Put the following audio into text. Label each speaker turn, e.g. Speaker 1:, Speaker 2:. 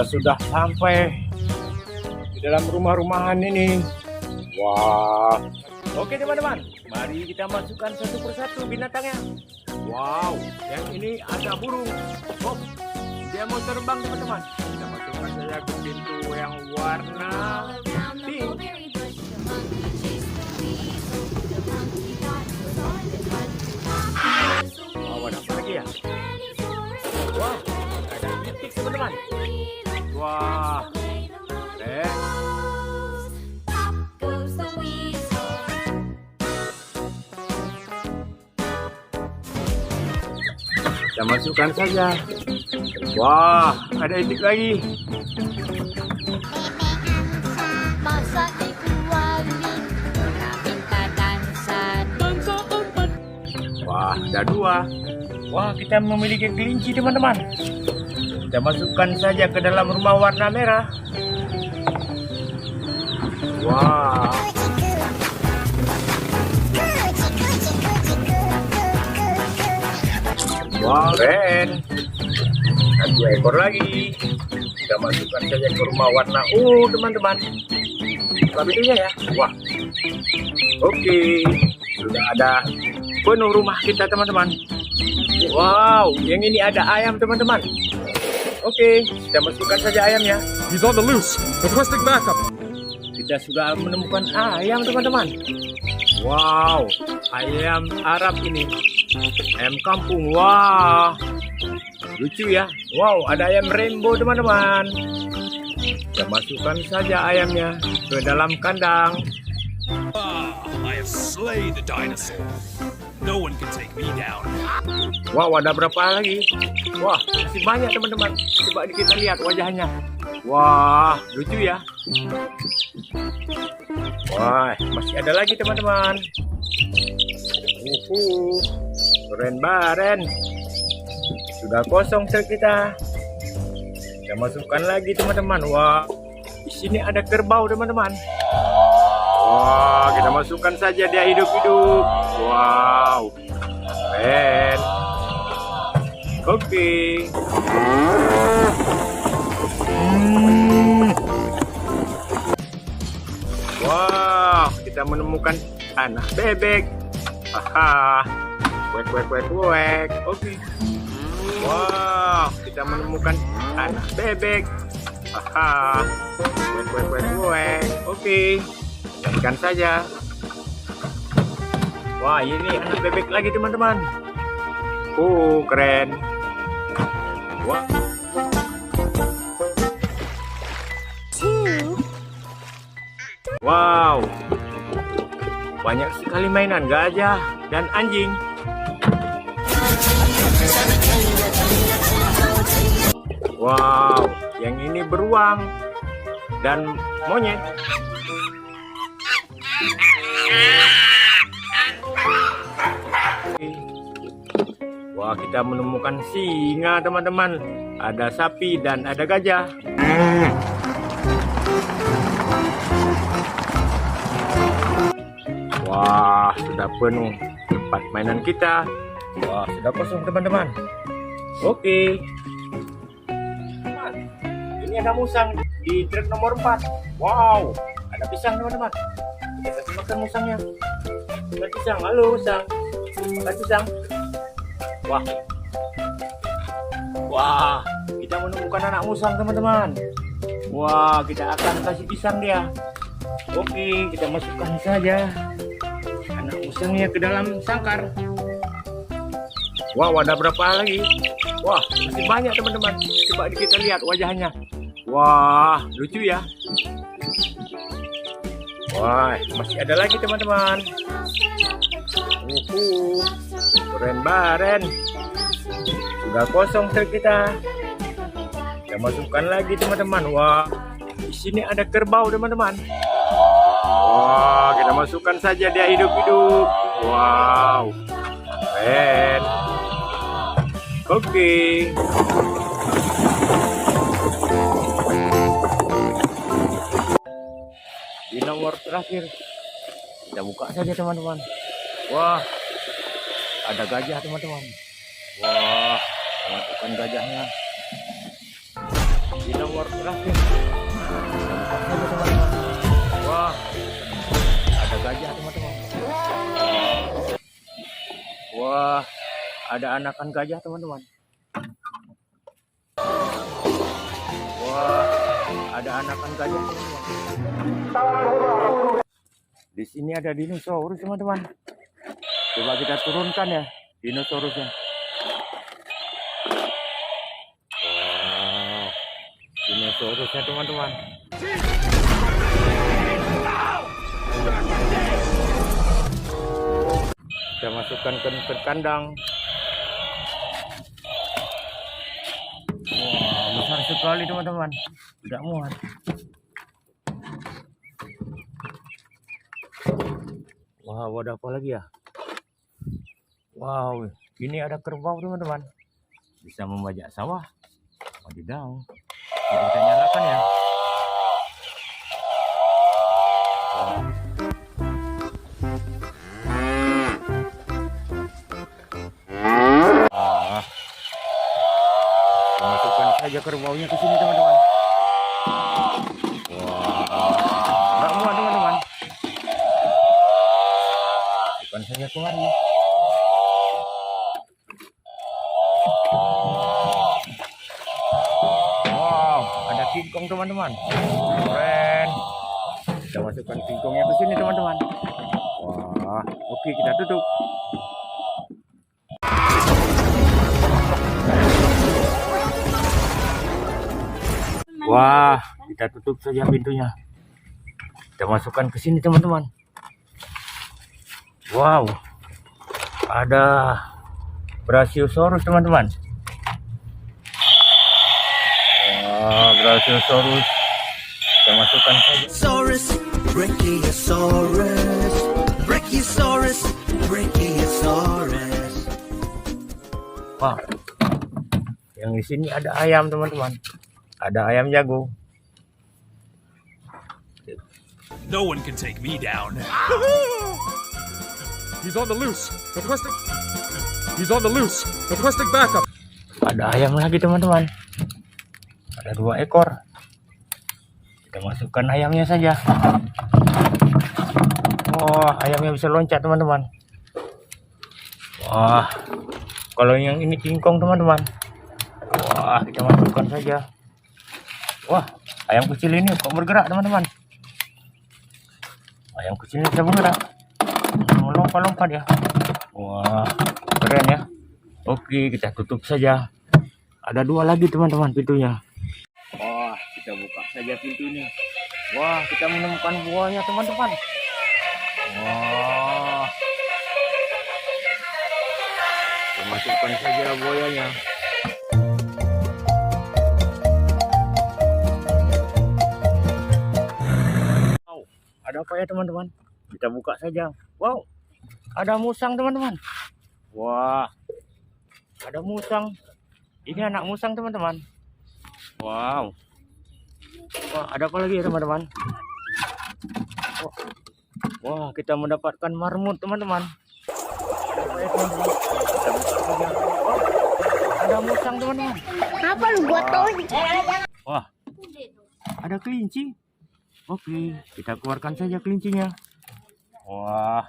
Speaker 1: sudah sampai di dalam rumah-rumahan ini. Wah, oke teman-teman, mari kita masukkan satu persatu binatangnya. Wow, yang ini ada burung. Oh, dia mau terbang teman-teman. Kita masukkan saja ke pintu yang warna pink. Oh, ada apa lagi ya? Wah, ada titik teman-teman. Wah, kita masukkan saja. Wah, ada itik lagi. Wah, ada dua. Wah, kita memiliki kelinci teman-teman. Kita masukkan saja ke dalam rumah warna merah. Wah. Wah, keren. Dan dua ekor lagi. Kita masukkan saja ke rumah warna ungu teman-teman. Buka pintunya ya. Wah. Oke. Sudah ada penuh rumah kita teman-teman. Wow, yang ini ada ayam teman-teman. Oke, kita masukkan saja ayamnya.
Speaker 2: He's on the loose. Requesting backup.
Speaker 1: Kita sudah menemukan ayam teman-teman. Wow, ayam Arab ini. Ayam kampung. Wah, lucu ya. Wow, ada ayam rainbow teman-teman. Kita masukkan saja ayamnya ke dalam kandang.
Speaker 2: I have slayed the dinosaur. No one can take me down.
Speaker 1: Wow, ada berapa lagi? Wah, masih banyak teman-teman. Coba kita lihat wajahnya. Wah, lucu ya. Wah, masih ada lagi teman-teman. Keren baren. Sudah kosong sel kita. Kita masukkan lagi teman-teman. Wah, di sini ada kerbau teman-teman. Wah, kita masukkan saja dia hidup-hidup. Wow, keren. Oke. Wah, kita menemukan anak bebek. Haha. Wek. Oke. Wah, kita menemukan anak bebek. Haha. Wek. Oke. Ikan saja. Wah, ini anak bebek lagi teman-teman. Keren. Wah. Wow. Banyak sekali mainan gajah dan anjing. Wow, yang ini beruang dan monyet. Wah, kita menemukan singa teman-teman. Ada sapi dan ada gajah. Wah, sudah penuh tempat mainan kita. Wah, sudah kosong teman-teman. Oke. Ini ada musang di truk nomor 4. Wow, ada pisang teman-teman. Kita kasih makan musangnya. Makan pisang. Halo musang. Makan pisang. Wah, kita menemukan anak musang teman-teman. Wah, kita akan kasih pisang dia. Oke, kita masukkan saja anak musangnya ke dalam sangkar. Wow, ada berapa lagi? Wah, masih banyak teman-teman. Coba kita lihat wajahnya. Wah, lucu ya. Wah, masih ada lagi teman-teman. Keren baren. Sudah kosong sel kita. Kita masukkan lagi teman-teman. Wah, di sini ada kerbau teman-teman. Wah, kita masukkan saja dia hidup-hidup. Wow, keren. Oke. Di nomor terakhir kita buka saja teman-teman. Wah, ada gajah teman-teman. Wah, masukkan gajahnya. Di nomor terakhir kasih. Teman-teman. Wah, ada gajah teman-teman. Wah, ada anakan gajah teman-teman. Wah, ada anakan gajah teman-teman. Di sini ada dinosaurus teman-teman. Coba kita turunkan ya dinosaurusnya. Wow, dinosaurusnya teman-teman. Kita masukkan ke kandang. Wah, besar sekali teman-teman. Tidak muat. Wah, ada apa lagi ya? Wow, ini ada kerbau teman-teman. Bisa membajak sawah. Wadidaw. Jadi kita nyalakan ya. Masukkan saja kerbaunya ke sini teman-teman. Wah, nggak muat teman-teman. Masukkan saja kemari. Wow, ada kingkong teman-teman. Keren. Kita masukkan kingkongnya ke sini teman-teman. Wah, oke kita tutup. Wah, kita tutup saja pintunya. Kita masukkan ke sini teman-teman. Wow, ada Brachiosaurus teman-teman. Wah, Brachiosaurus. Kita masukkan saja.
Speaker 3: Brachiosaurus, Brachiosaurus, Brachiosaurus.
Speaker 1: Wah, yang di sini ada ayam teman-teman. Ada ayam jago.
Speaker 2: No one can take me down.
Speaker 4: He's on the loose. Requesting. He's on the loose. Requesting backup.
Speaker 1: Ada ayam lagi teman-teman. Ada 2 ekor. Kita masukkan ayamnya saja. Wah, ayamnya bisa loncat teman-teman. Wah, kalau yang ini kingkong teman-teman. Wah, kita masukkan saja. Wah, ayam kecil ini kok bergerak teman-teman. Ayam kecil ini bisa bergerak. Melompat-lompat ya. Wah, keren ya. Oke, kita tutup saja. Ada 2 lagi teman-teman pintunya. Wah, kita buka saja pintu ini. Wah, kita menemukan buahnya teman-teman. Wah, kita masukkan saja buahnya. Wow, ada apa ya teman-teman? Kita buka saja. Wow, ada musang teman-teman. Wah, ada musang. Ini anak musang teman-teman. Wow. Wah, ada apa lagi ya teman-teman? Wah, kita mendapatkan marmut teman-teman. Ada apa ya teman-teman? Kita buka saja. Oh, ada musang teman-teman.
Speaker 5: Apa lu buat tuh?
Speaker 1: Wah, ada kelinci. Oke, kita keluarkan saja kelincinya. Wah.